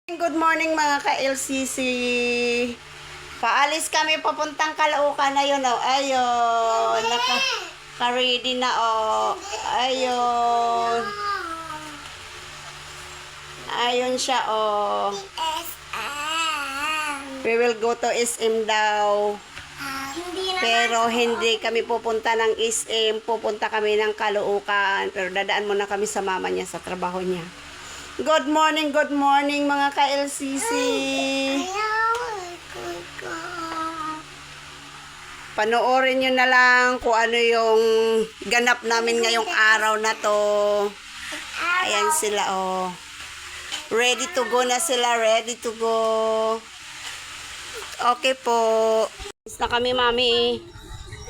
Good morning mga ka-LCC. Paalis kami papuntang Caloocan na yun, oh. Ayun. Naka-ready na, oh. Ayun. Ayun siya, oh. We will go to SM daw. Pero hindi kami pupunta ng SM. Pupunta kami ng Caloocan. Pero dadaan muna kami sa mama niya sa trabaho niya. Good morning mga ka-LCC. Panoorin nyo na lang kung ano yung ganap namin ngayong araw na to. Ayan sila, oh. Ready to go na sila, ready to go. Okay po. Alis na kami, mami.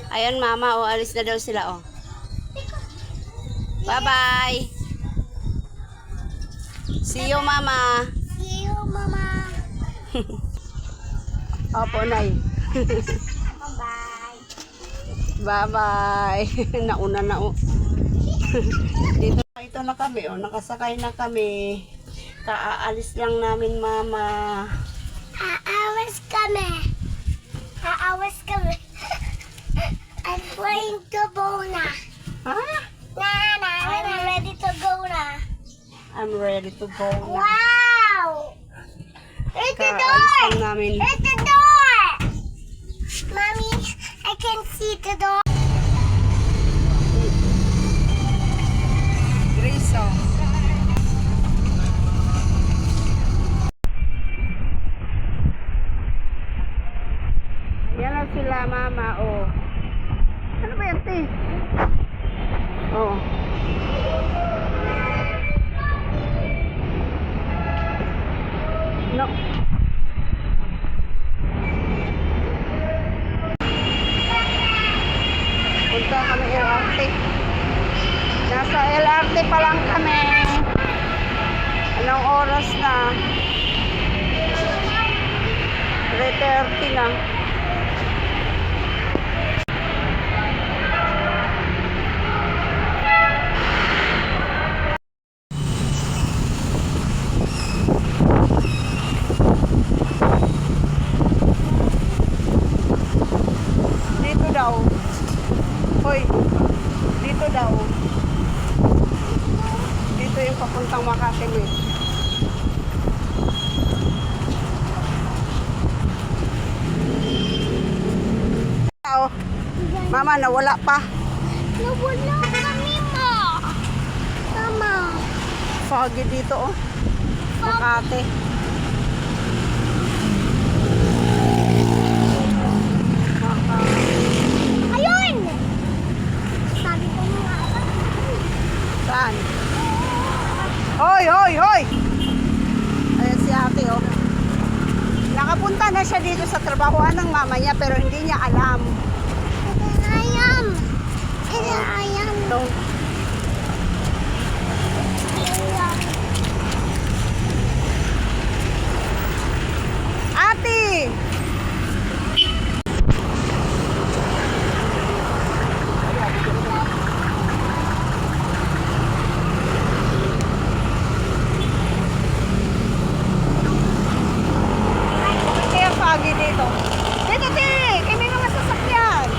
Ayan, mama, oh, alis na daw sila, oh. Bye-bye. See you, mama. See you, mama. Opo, nay. Bye-bye. Bye-bye. Nauna na, oh. Ito na kami, oh. Nakasakay na kami. Kaaalis lang namin, mama. Aawas kami. Aawas kami. I'm going to go na. Ha? I'm ready to go na. I'm ready to go na. Wow! There's the Kaalis door! lang namin. There's the door! Mommy, I can see the door. Grace, oh. Yan na sila, mama, oh. Ano ba yan, te? Oh. No. Punta kami LRT. Nasa LRT pa lang kami. Anong oras na? 3:30 na. Dito daw. Hoy, dito daw. Dito yung papuntang Makati, eh. Oh, mama, nawala pa. Nawala kami, ma. Mama. Foggy dito, oh. Makati. Ayun! Sabi ko nga. Saan? Hoy, hoy, hoy! Ayan si ate, oh. Nakapunta na siya dito sa trabahoan ng mama niya pero hindi niya alam. Ayam. Ayam. So, ate! Kaya foggy dito. Dito, te! Kaya may mga sasakyan.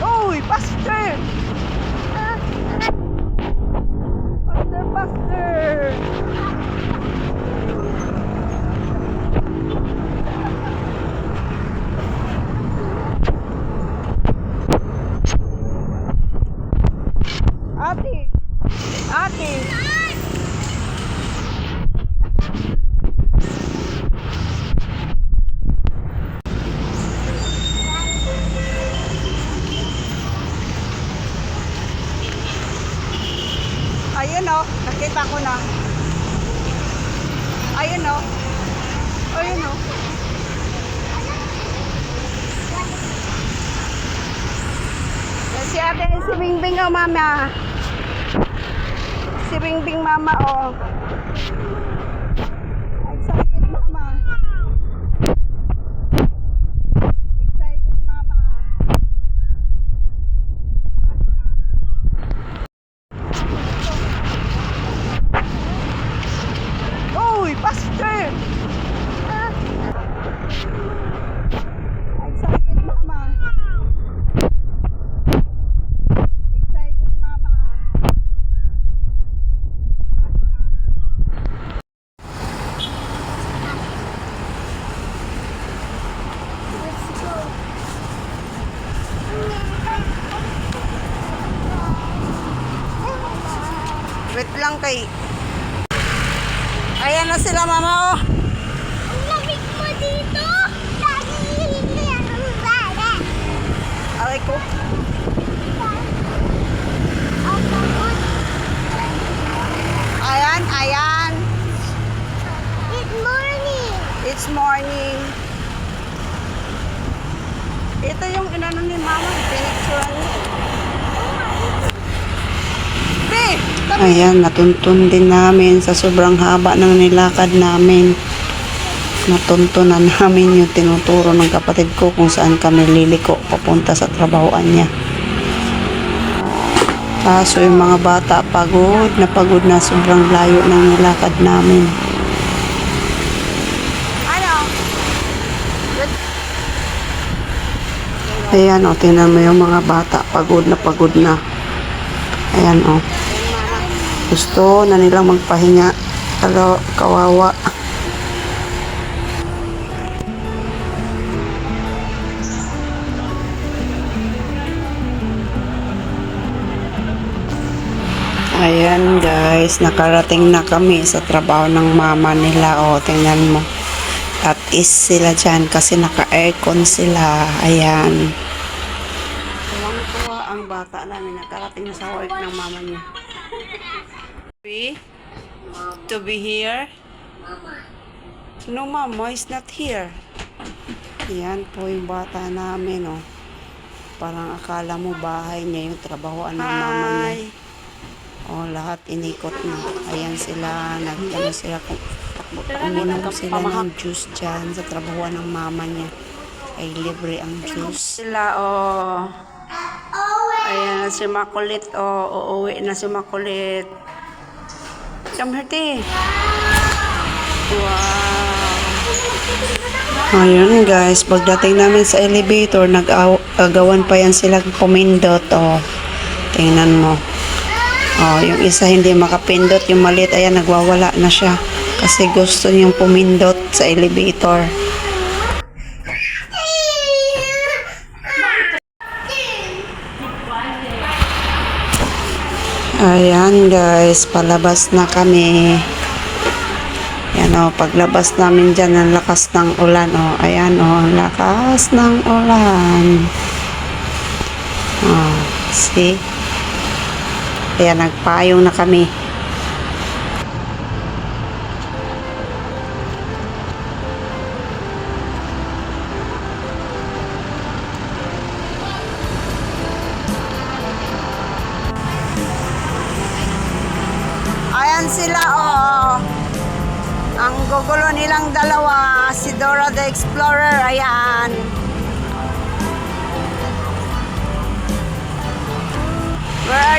Uy, faster! Faster, faster! Ate! Ate! Ayun, oh. Nakita ko na. Ayun, oh. Ayun, oh. Si ate, si Bingbing, oh, mama. Si Bingbing, mama, oh. Ay, Faster! Excited mama. Excited mama. Let's go. Wait lang kay... Ayan na sila mama oh. Ang lamig mo dito. Dali yan ang bala. Aray ko. Ang pagod. Ayan, ayan. Good morning. It's morning. Ito yung inano ni mama. Pinicturean niya. Ayan, natuntun din namin sa sobrang haba ng nilakad namin. Natuntunan namin yung tinuturo ng kapatid ko kung saan kami liliko papunta sa trabahoan niya. Kaso yung mga bata pagod na sobrang layo ng nilakad namin. Ayan o, tingnan mo yung mga bata pagod na. Ayan o. Gusto na nilang magpahinga. Pero kawawa. Ayan guys, nakarating na kami sa trabaho ng mama nila. O, tingnan mo. At is sila dyan kasi naka-aircon sila. Ayan. Tuwang-tuwa ang bata namin. Nakarating na sa work ng mama niya. To be here? No, mama is not here. Yan po yung bata namin, oh. Parang akala mo bahay niya yung trabahoan ng mama niya. Oh, lahat inikot na. Ayan sila, nagtano sila kung uminom sila ng juice dyan sa trabahoan ng mama niya. Ay, libre ang juice. Sila, oh. Ayan na si Makulit, oh. Uuwi na si Makulit. Come here, te. Wow. Ayun guys, pagdating namin sa elevator, nag-agawan pa yan sila pumindot. Oh. Tingnan mo. Oh, yung isa hindi makapindot, yung maliit, ayan, nagwawala na siya. Kasi gusto niyang pumindot sa elevator. Ayan guys, palabas na kami. Yan o, paglabas namin dyan, ang lakas ng ulan o. Ayan o, ang lakas ng ulan. Oh, see? Ayan, nagpayong na kami. Ayan sila, oh. Ang gugulo nilang dalawa, si Dora the Explorer, ayan.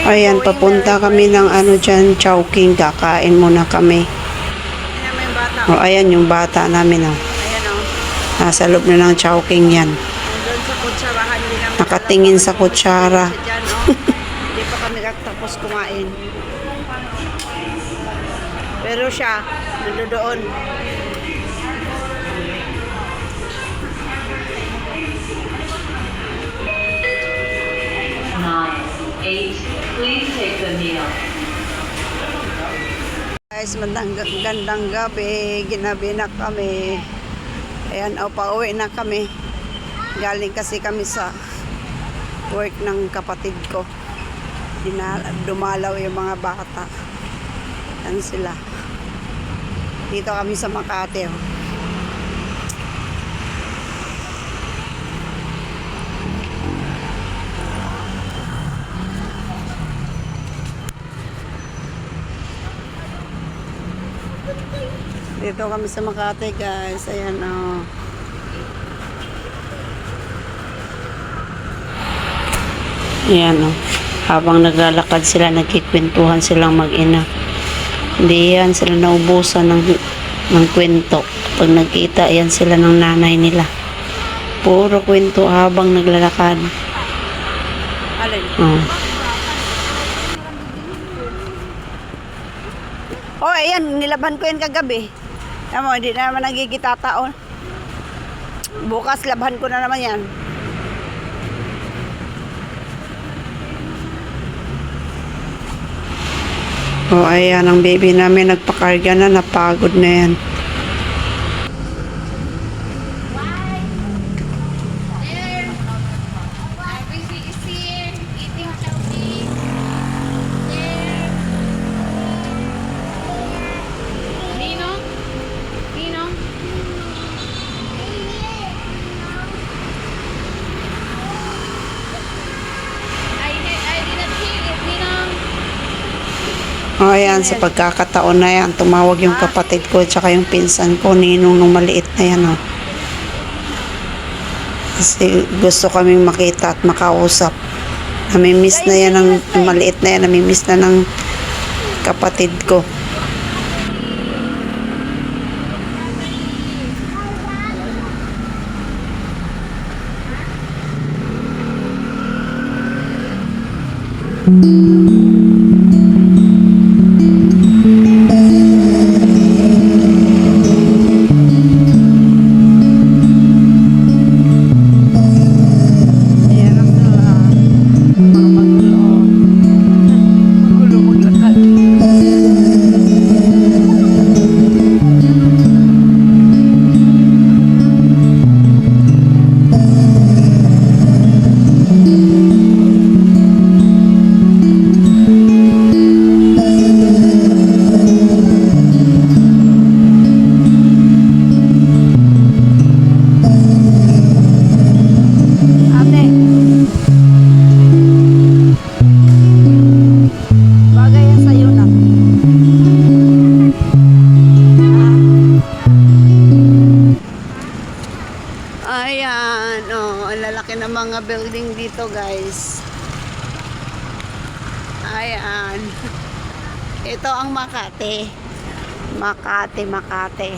Ayan, papunta kami ng ano dyan, Chowking, kakain muna kami. Oh, ayan yung bata namin, oh. Nasa loob na ng Chowking yan. Nakatingin sa kutsara. Hindi pa kami tapos kumain. Pero siya, nandoon. Please take the meal. Guys, gandang gabi. Ginabi na kami. Ayan, pauwi na kami. Galing kasi kami sa work ng kapatid ko. Dumalaw yung mga bata. Yan sila. Dito kami sa Makati. Oh. Dito kami sa Makati guys. Ayan o. Oh. Ayan o. Oh. Habang naglalakad sila, nagkikwentuhan silang mag-ina. Hindi yan sila naubusan ng ng kwento. Pag nagkita, ayan sila ng nanay nila. Puro kwento habang naglalakad. Alin? Oh. Oh, ayan, nilaban ko yan kagabi. Alam mo, hindi na naman nagigita taon. Bukas, labhan ko na naman yan. Oh, ayan, ang baby namin nagpakarga na, napagod na yan. Baby is here, eating chowdy. There. Ninong? Ninong? I didn't hear it, Ninong. Oh, ayan, sa pagkakataon na yan, tumawag yung kapatid ko at saka yung pinsan ko, ninong nung maliit na yan, oh. Kasi gusto kaming makita at makausap. Namimiss na yan ng yung maliit na yan, namimiss na ng kapatid ko. Ayan ang mga magulo. Magulo maglakad. Ate. Bagay yan sa'yo na. Ayan, oh, ang lalaki ng mga building dito, guys. Ayan. Ito ang Makati. Makati, Makati.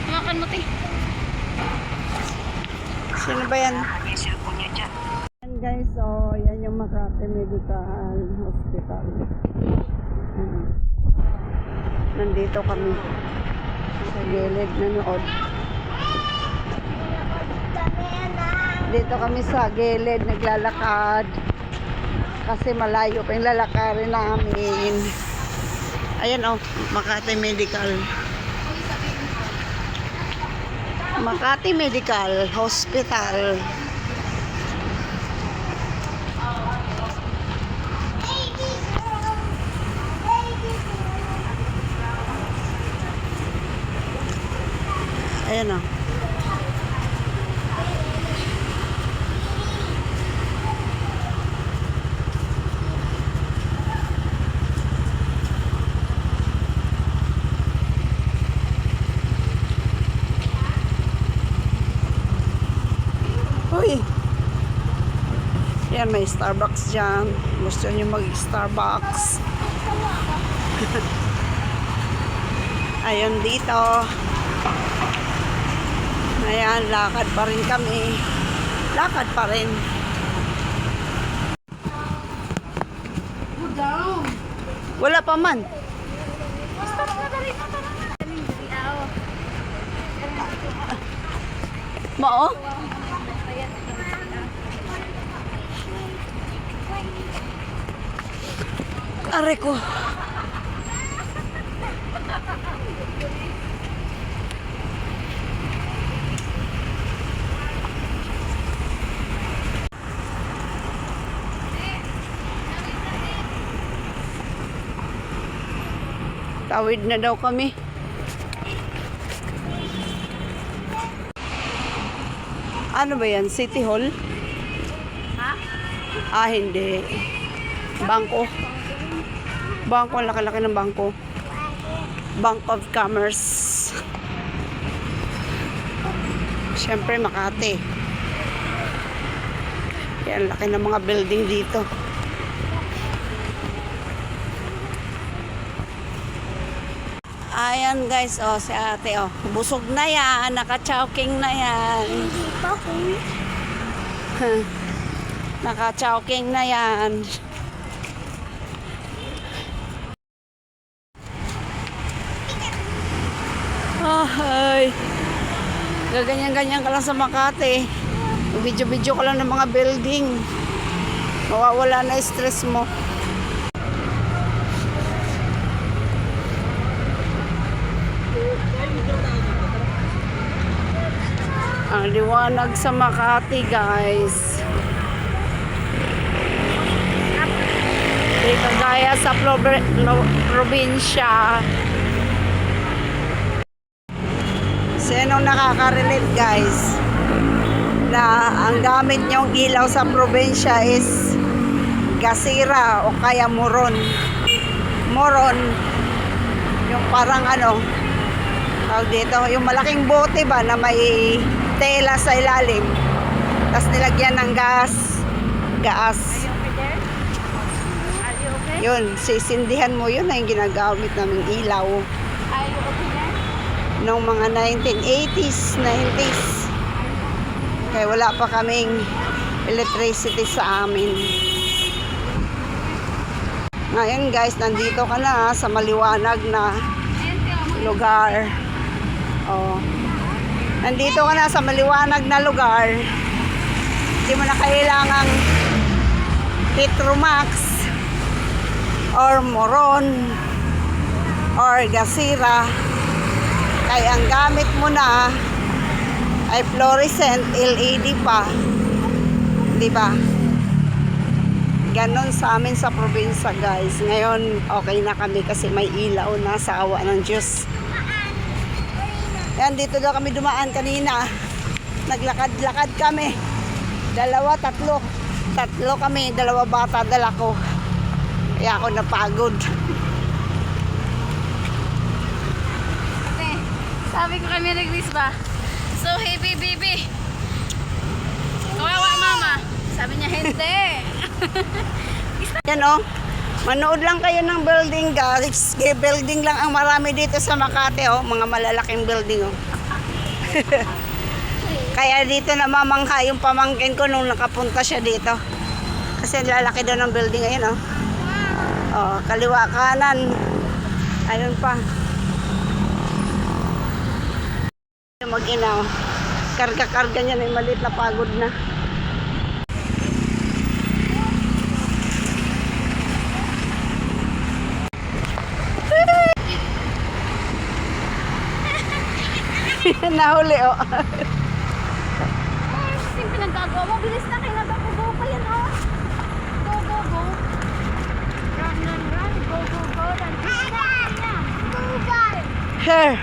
Makan mo, te. Sino ba yan? Yan guys, so yan yung Makati Medical Hospital. Ayan. Nandito kami sa gilid nanood. Dito kami sa gilid naglalakad kasi malayo pa yung lalakarin namin. Ayan oh, Makati Medical. Makati Medical Hospital. Ayan o. Uy! Yan, may Starbucks dyan. Gusto nyo mag-Starbucks. Ayun dito. Ayan, lakad pa rin kami. Lakad pa rin. Wala pa man. Mao? Aray ko. Tawid na daw kami. Ano ba yan? City Hall? Ha? Ah, hindi. Bangko. Bangko, ang laki-laki ng bangko. Bank of Commerce. Siyempre, Makati. Kaya ang laki ng mga building dito. Ayan guys, oh, si ate, oh. Busog na yan, naka-chowking na yan. Hindi pa po. Naka-chowking na yan. Ay. Gaganyan-ganyan ka lang sa Makati. Video-video ka lang ng mga building. Mawawala na stress mo. Ang liwanag sa Makati, guys. Di kagaya sa probinsya. Sino nakaka-relate, guys? Na ang gamit niyong ilaw sa probinsya is gasira o kaya moron. Moron. Yung parang ano, tawag dito, yung malaking bote ba na may tela sa ilalim. Tapos nilagyan ng gas. Yun, sisindihan mo yun na yung ginagamit naming ilaw. Noong mga 1980s, 90s. Kaya wala pa kaming electricity sa amin. Ngayon guys, nandito ka na sa maliwanag na lugar. Oh. Nandito ka na sa maliwanag na lugar. Hindi mo na kailangang Petromax or Moron or Gasira. Kaya ang gamit mo na ay fluorescent LED pa. Di ba? Ganon sa amin sa probinsya, guys. Ngayon, okay na kami kasi may ilaw na sa awa ng Diyos. Yan, dito daw kami dumaan kanina. Naglakad-lakad kami. Tatlo. Tatlo kami, 2 bata, dala ko. Kaya ako napagod. Sabi ko kay Mary Grace ba? So heavy, baby. Kawawa, mama. Sabi niya, hindi. Yan o. Manood lang kayo ng building, guys. Building lang ang marami dito sa Makati, oh. Mga malalaking building, oh. Kaya dito namamangha yung pamangkin ko nung nakapunta siya dito. Kasi lalaki daw ng building, ayun, oh. Oh, kaliwa kanan. Ayun pa. Mag-ina, oh. Karga-karga niya na yung maliit na pagod na. Nahuli, oh. Kasi yung pinagagawa mo, bilis na kayo nagagawa pa yan, oh. Go, go, go. Run, run, run. Go, go, go. Run. Here.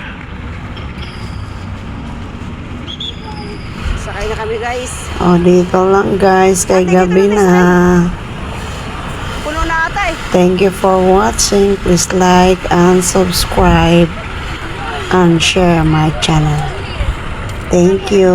Sakay na kami, guys. Oh, dito lang, guys. Kay gabi na. Puno na ata, eh. Thank you for watching. Please like and subscribe and share my channel. Thank you.